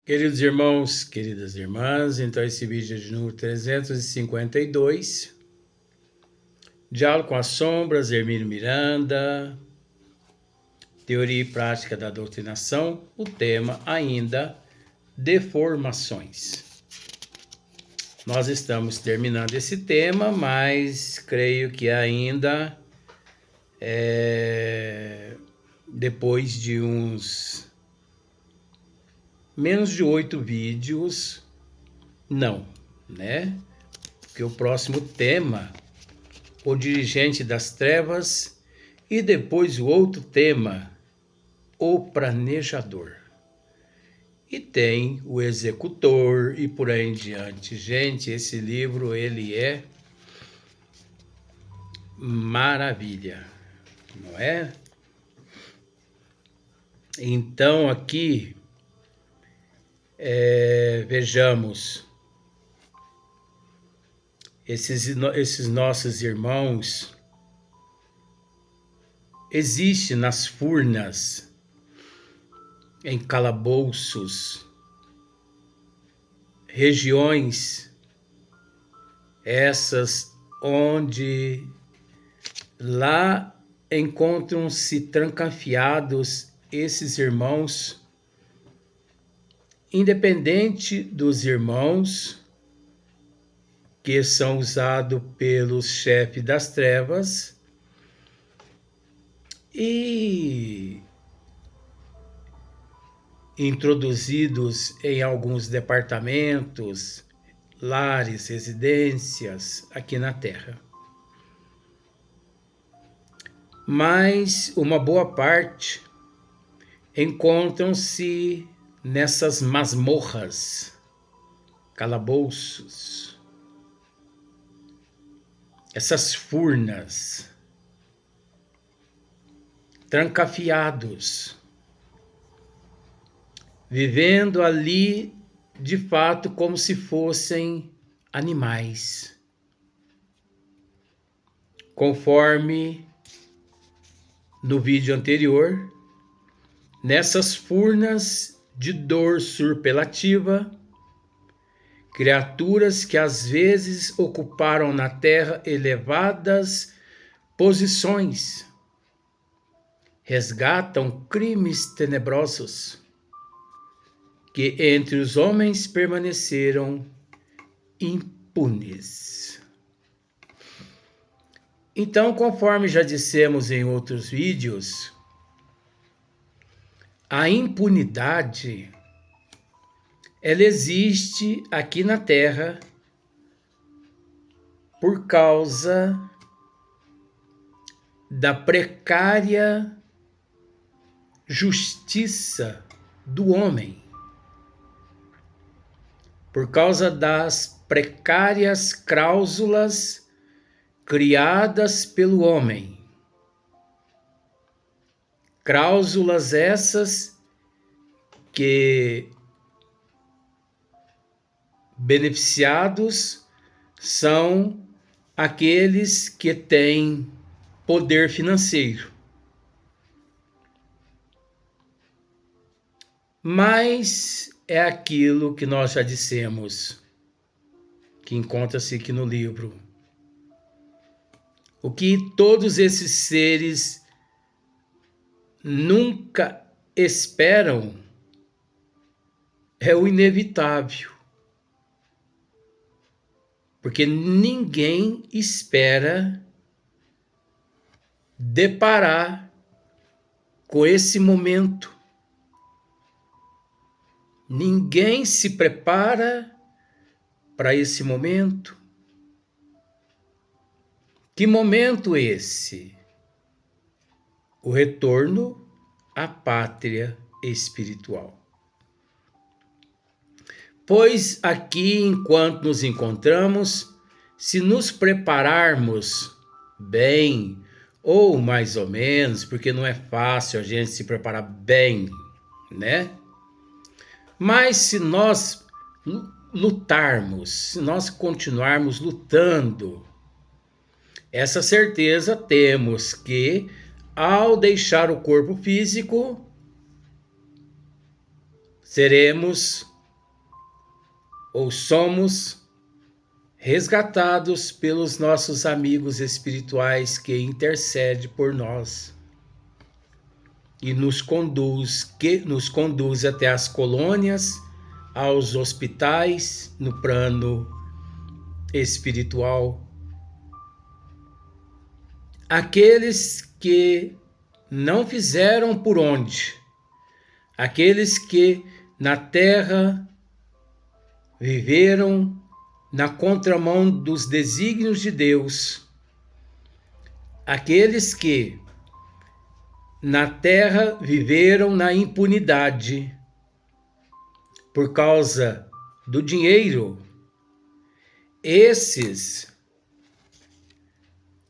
Queridos irmãos, queridas irmãs, então esse vídeo é de número 352, Diálogo com as Sombras, Hermínio Miranda, Teoria e Prática da Doutrinação, o tema ainda, deformações. Nós estamos terminando esse tema, mas creio que ainda, depois de uns menos de 8 vídeos, não, né? Porque o próximo tema, o dirigente das trevas, e depois o outro tema, o planejador. E tem o executor e por aí em diante. Gente, esse livro, ele é maravilha, não é? Então aqui, vejamos, esses nossos irmãos existem nas furnas, em calabouços, regiões essas onde lá encontram-se trancafiados esses irmãos, independente dos irmãos que são usados pelos chefes das trevas e introduzidos em alguns departamentos, lares, residências aqui na Terra. Mas uma boa parte encontram-se nessas masmorras, calabouços, essas furnas, trancafiados, vivendo ali de fato como se fossem animais, conforme no vídeo anterior, nessas furnas de dor superlativa, criaturas que às vezes ocuparam na Terra elevadas posições, resgatam crimes tenebrosos que entre os homens permaneceram impunes. Então, conforme já dissemos em outros vídeos, a impunidade, ela existe aqui na Terra por causa da precária justiça do homem, por causa das precárias cláusulas criadas pelo homem. Cláusulas essas que beneficiados são aqueles que têm poder financeiro. Mas é aquilo que nós já dissemos, que encontra-se aqui no livro. O que todos esses seres nunca esperam é o inevitável. Porque ninguém espera deparar com esse momento. Ninguém se prepara para esse momento. Que momento esse? O retorno à pátria espiritual. Pois aqui, enquanto nos encontramos, se nos prepararmos bem, ou mais ou menos, porque não é fácil a gente se preparar bem, né? Mas se nós lutarmos, se nós continuarmos lutando, essa certeza temos que, ao deixar o corpo físico, seremos ou somos resgatados pelos nossos amigos espirituais que intercedem por nós e nos conduz até as colônias, aos hospitais, no plano espiritual. Aqueles que não fizeram por onde, aqueles que na terra viveram na contramão dos desígnios de Deus, aqueles que na terra viveram na impunidade por causa do dinheiro, esses,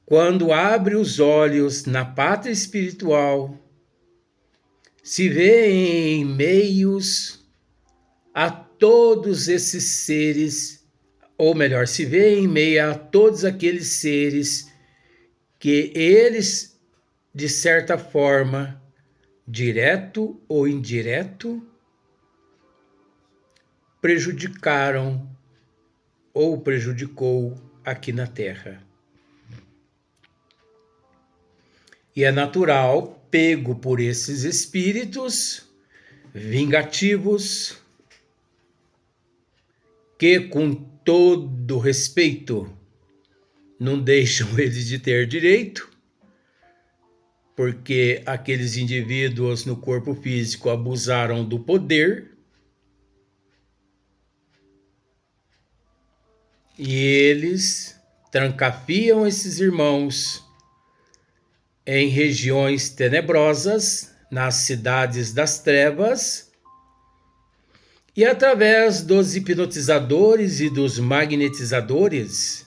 quando abre os olhos na pátria espiritual, se vê em meios a todos esses seres, ou melhor, se vê em meio a todos aqueles seres que eles, de certa forma, direto ou indireto, prejudicaram ou prejudicou aqui na Terra. E é natural, pego por esses espíritos vingativos, que com todo respeito não deixam eles de ter direito, porque aqueles indivíduos no corpo físico abusaram do poder e eles trancafiam esses irmãos em regiões tenebrosas, nas cidades das trevas, e através dos hipnotizadores e dos magnetizadores,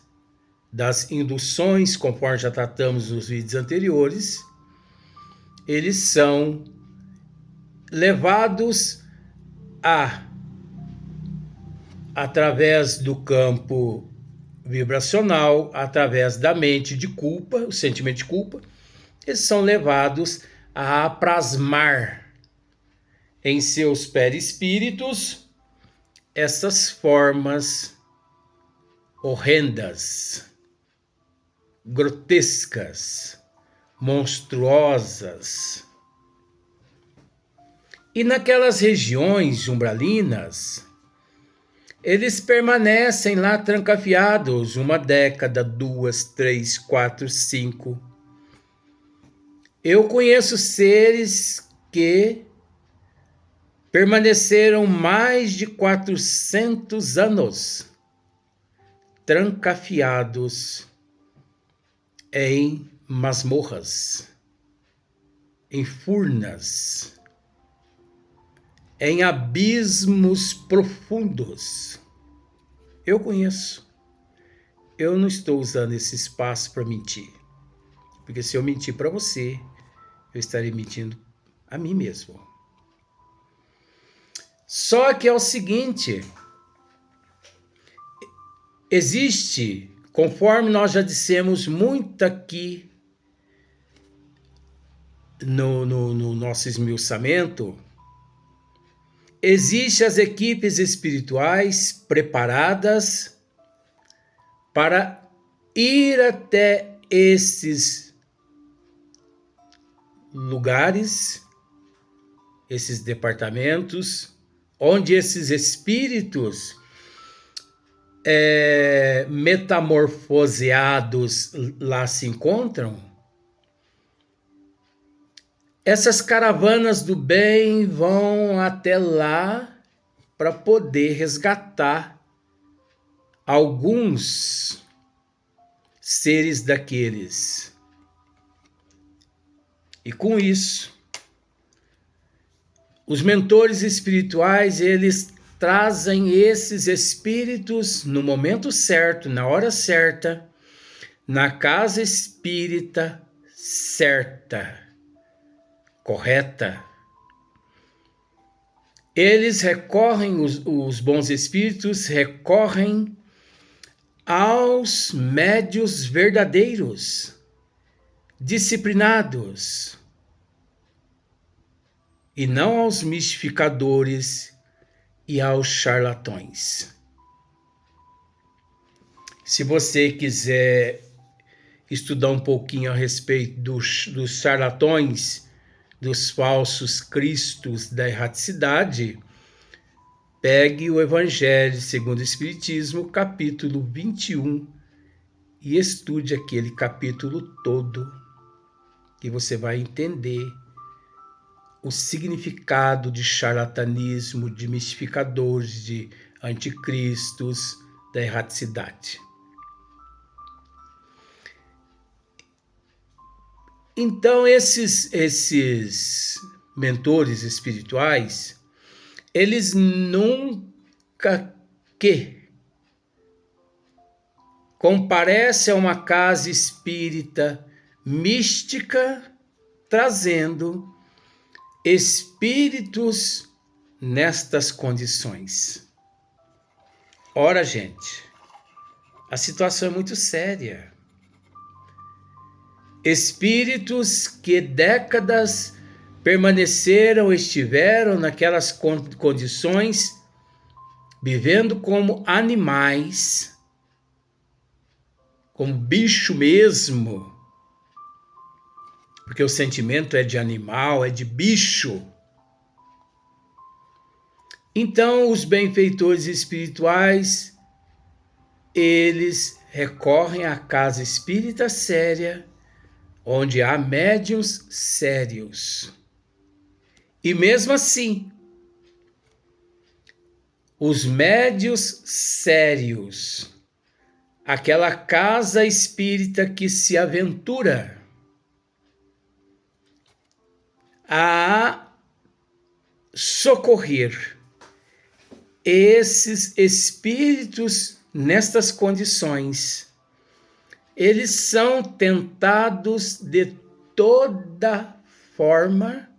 das induções, conforme já tratamos nos vídeos anteriores, eles são levados através do campo vibracional, através da mente de culpa, o sentimento de culpa, eles são levados a plasmar em seus perispíritos essas formas horrendas, grotescas, monstruosas. E naquelas regiões umbralinas, eles permanecem lá trancafiados 1 década, 2, 3, 4, 5. Eu conheço seres que permaneceram mais de 400 anos trancafiados em masmorras, em furnas, em abismos profundos. Eu conheço. Eu não estou usando esse espaço para mentir. Porque se eu mentir para você, eu estarei mentindo a mim mesmo. Só que é o seguinte, existe, conforme nós já dissemos muito aqui no nosso esmiuçamento, existem as equipes espirituais preparadas para ir até esses lugares, esses departamentos, onde esses espíritos metamorfoseados lá se encontram. Essas caravanas do bem vão até lá para poder resgatar alguns seres daqueles. E com isso, os mentores espirituais, eles trazem esses espíritos no momento certo, na hora certa, na casa espírita certa, correta. Eles recorrem, os bons espíritos recorrem aos médios verdadeiros, disciplinados, e não aos mistificadores e aos charlatões. Se você quiser estudar um pouquinho a respeito dos charlatões, dos falsos cristos da erraticidade, pegue o Evangelho segundo o Espiritismo, capítulo 21, e estude aquele capítulo todo, que você vai entender o significado de charlatanismo, de mistificadores, de anticristos, da erraticidade. Então, esses mentores espirituais, eles nunca comparecem a uma casa espírita mística, trazendo espíritos nestas condições. Ora, gente, a situação é muito séria. Espíritos que décadas permaneceram, estiveram naquelas condições, vivendo como animais, como bicho mesmo, porque o sentimento é de animal, é de bicho. Então, os benfeitores espirituais, eles recorrem à casa espírita séria, onde há médiuns sérios. E mesmo assim, os médiuns sérios, aquela casa espírita que se aventura a socorrer esses espíritos nestas condições, eles são tentados de toda forma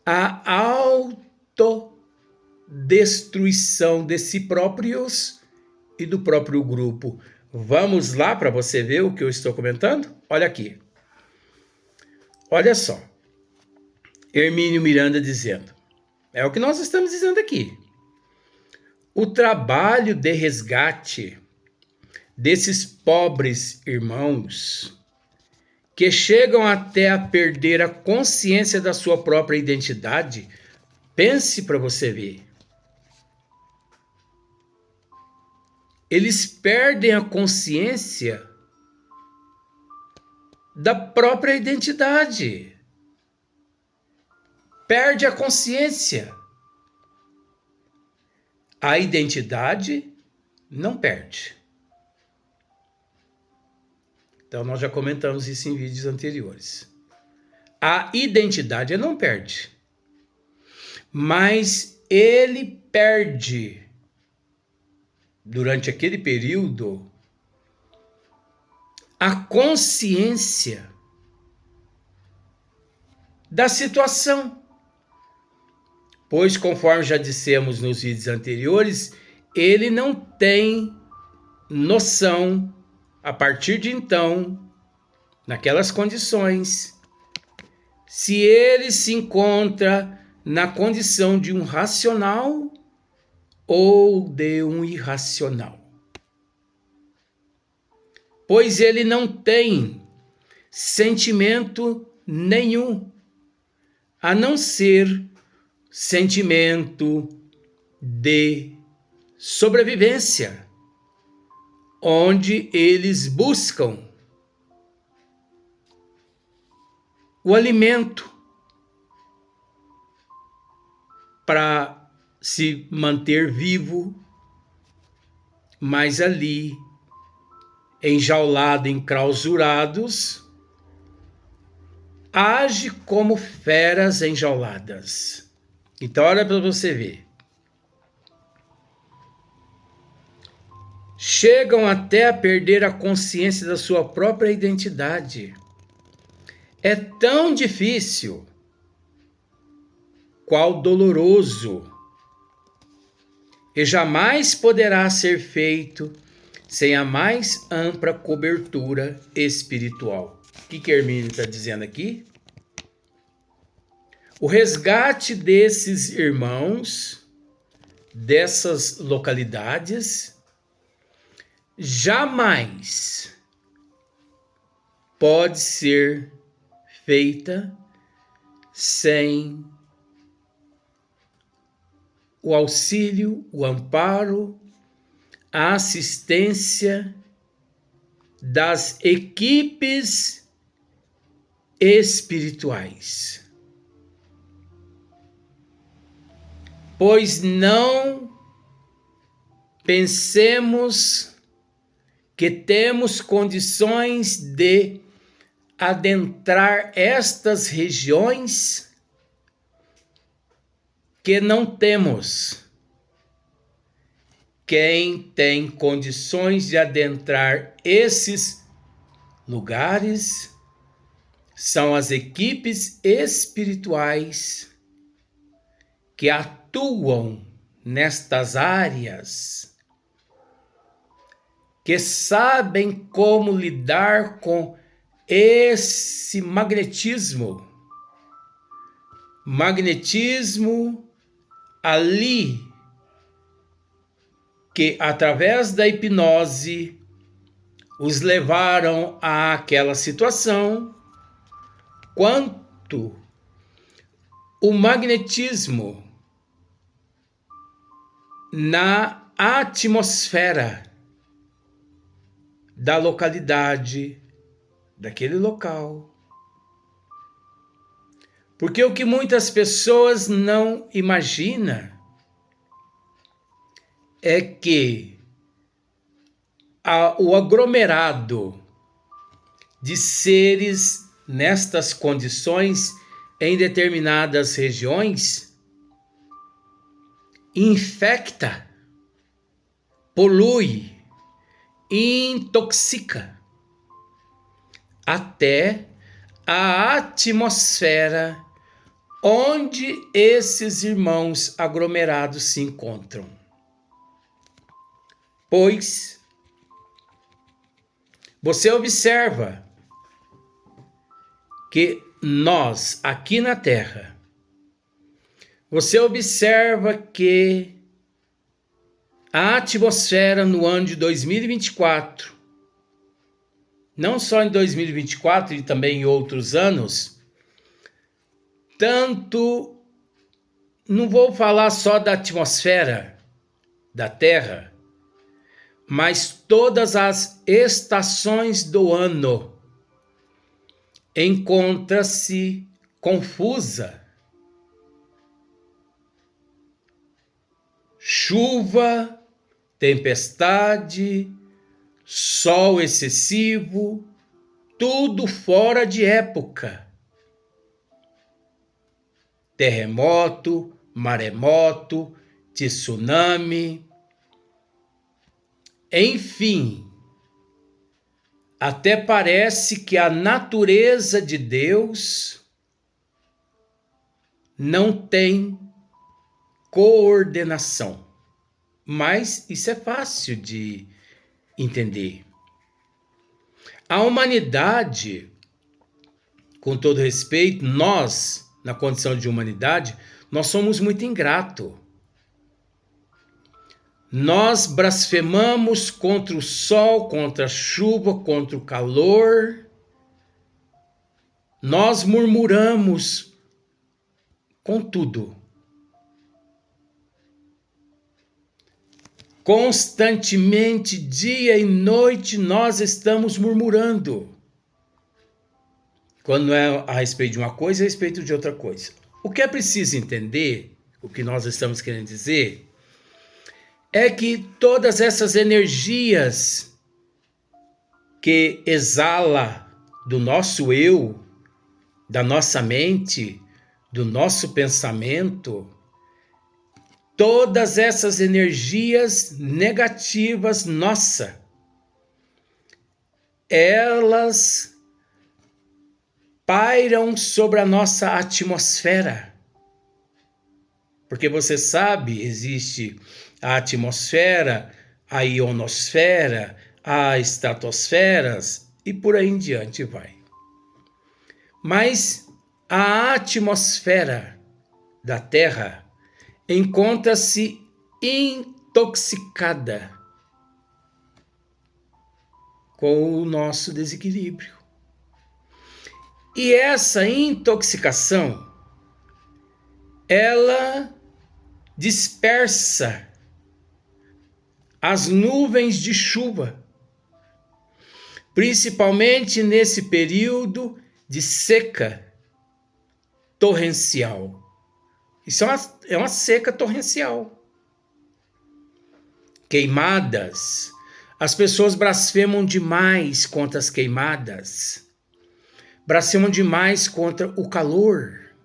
a autodestruição de si próprios e do próprio grupo. Vamos lá para você ver o que eu estou comentando? Olha aqui. Olha só. Hermínio Miranda dizendo. É o que nós estamos dizendo aqui. O trabalho de resgate desses pobres irmãos que chegam até a perder a consciência da sua própria identidade, pense para você ver. Eles perdem a consciência da própria identidade. Perde a consciência. A identidade não perde. Então, nós já comentamos isso em vídeos anteriores. A identidade não perde. Mas ele perde, durante aquele período, a consciência da situação. Pois, conforme já dissemos nos vídeos anteriores, ele não tem noção, a partir de então, naquelas condições, se ele se encontra na condição de um racional ou de um irracional. Pois ele não tem sentimento nenhum, a não ser sentimento de sobrevivência, onde eles buscam o alimento para se manter vivo, mas ali, enjaulado, enclausurados, age como feras enjauladas. Então, olha para você ver. Chegam até a perder a consciência da sua própria identidade. É tão difícil, qual doloroso, e jamais poderá ser feito sem a mais ampla cobertura espiritual. O que Hermínio está dizendo aqui? O resgate desses irmãos, dessas localidades, jamais pode ser feita sem o auxílio, o amparo, a assistência das equipes espirituais. Pois não pensemos que temos condições de adentrar estas regiões que não temos. Quem tem condições de adentrar esses lugares são as equipes espirituais que atuam nestas áreas, que sabem como lidar com esse magnetismo ali, que através da hipnose os levaram àquela situação, quanto o magnetismo na atmosfera da localidade, daquele local. Porque o que muitas pessoas não imaginam é que o aglomerado de seres nestas condições em determinadas regiões infecta, polui, intoxica até a atmosfera onde esses irmãos aglomerados se encontram. Pois você observa que nós, aqui na Terra, você observa que a atmosfera no ano de 2024, não só em 2024 e também em outros anos, tanto, não vou falar só da atmosfera da Terra, mas todas as estações do ano encontra-se confusa. Chuva, tempestade, sol excessivo, tudo fora de época. Terremoto, maremoto, tsunami, enfim, até parece que a natureza de Deus não tem coordenação. Mas isso é fácil de entender. A humanidade, com todo respeito, nós, na condição de humanidade, nós somos muito ingratos. Nós blasfemamos contra o sol, contra a chuva, contra o calor. Nós murmuramos com tudo. Constantemente, dia e noite, nós estamos murmurando. Quando não é a respeito de uma coisa, é a respeito de outra coisa. O que é preciso entender, o que nós estamos querendo dizer, é que todas essas energias que exala do nosso eu, da nossa mente, do nosso pensamento, todas essas energias negativas, elas pairam sobre a nossa atmosfera. Porque você sabe, existe a atmosfera, a ionosfera, a estratosferas e por aí em diante vai. Mas a atmosfera da Terra encontra-se intoxicada com o nosso desequilíbrio. E essa intoxicação, ela dispersa as nuvens de chuva, principalmente nesse período de seca torrencial. Isso é uma seca torrencial. Queimadas. As pessoas blasfemam demais contra as queimadas. Blasfemam demais contra o calor.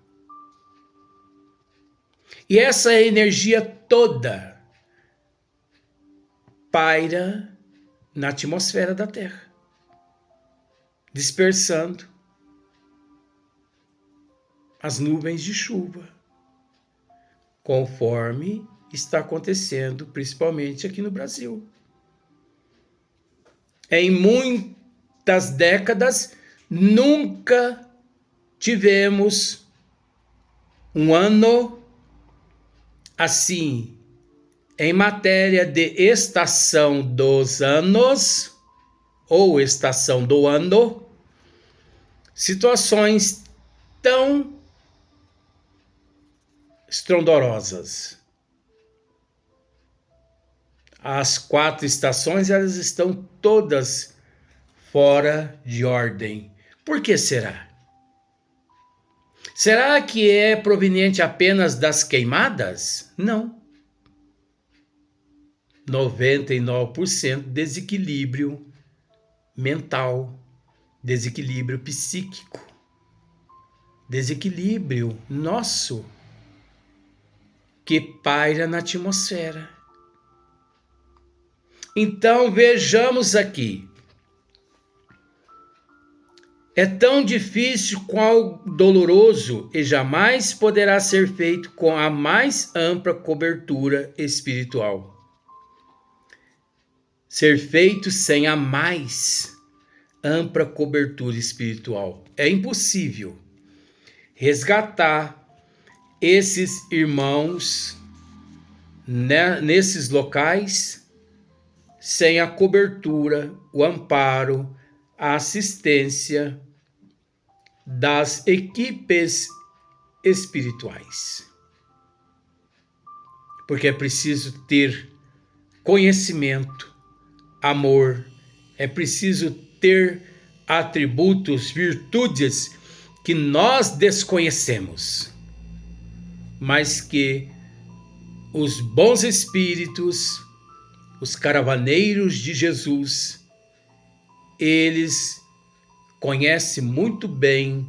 E essa energia toda paira na atmosfera da Terra, dispersando as nuvens de chuva, conforme está acontecendo principalmente aqui no Brasil. Em muitas décadas, nunca tivemos um ano assim, em matéria de estação dos anos, ou estação do ano, situações tão estrondorosas. As 4 estações, elas estão todas fora de ordem. Por que será? Será que é proveniente apenas das queimadas? Não. 99% desequilíbrio mental, desequilíbrio psíquico, desequilíbrio nosso que paira na atmosfera. Então vejamos aqui. É tão difícil qual doloroso e jamais poderá ser feito com a mais ampla cobertura espiritual. Ser feito sem a mais ampla cobertura espiritual. É impossível resgatar esses irmãos nesses locais sem a cobertura, o amparo, a assistência das equipes espirituais. Porque é preciso ter conhecimento, amor, é preciso ter atributos, virtudes que nós desconhecemos, mas que os bons espíritos, os caravaneiros de Jesus, eles conhecem muito bem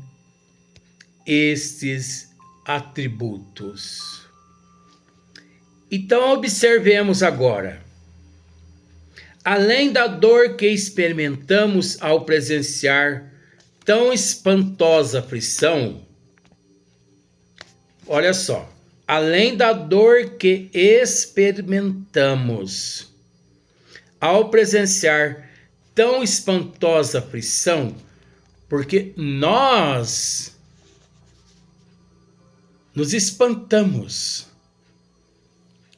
estes atributos. Então observemos agora. Além da dor que experimentamos ao presenciar tão espantosa aflição, olha só, além da dor que experimentamos ao presenciar tão espantosa aflição, porque nós nos espantamos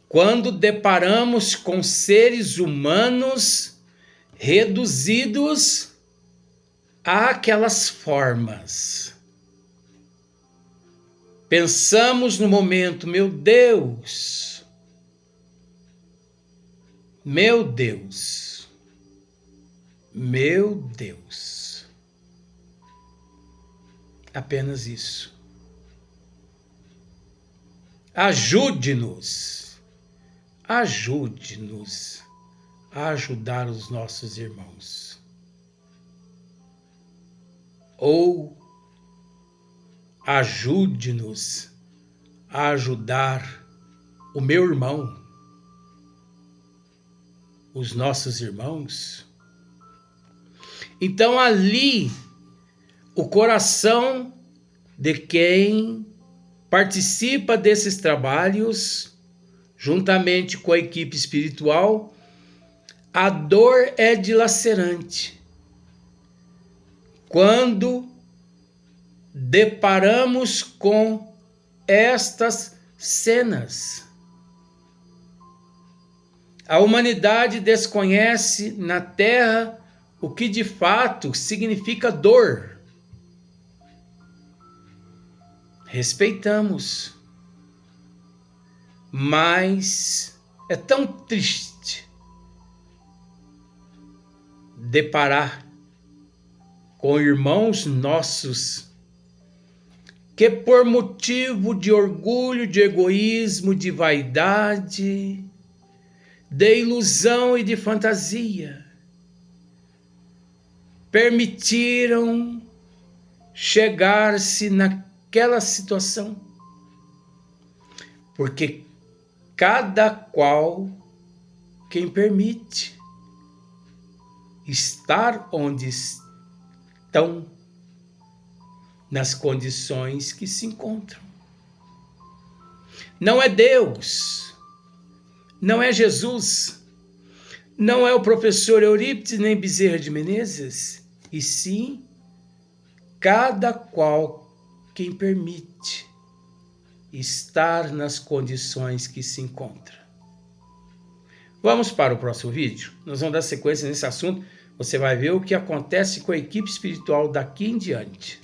quando deparamos com seres humanos reduzidos àquelas formas. Pensamos no momento, meu Deus, meu Deus, meu Deus. Apenas isso. Ajude-nos a ajudar os nossos irmãos. Ou ajude-nos a ajudar o meu irmão, os nossos irmãos. Então ali, o coração de quem participa desses trabalhos, juntamente com a equipe espiritual, a dor é dilacerante. Quando deparamos com estas cenas, a humanidade desconhece na Terra o que de fato significa dor. Respeitamos, mas é tão triste deparar com irmãos nossos que por motivo de orgulho, de egoísmo, de vaidade, de ilusão e de fantasia, permitiram chegar-se naquela situação, porque cada qual quem permite estar onde estão, nas condições que se encontram. Não é Deus, não é Jesus, não é o professor Eurípides nem Bezerra de Menezes, e sim cada qual quem permite estar nas condições que se encontra. Vamos para o próximo vídeo. Nós vamos dar sequência nesse assunto. Você vai ver o que acontece com a equipe espiritual daqui em diante.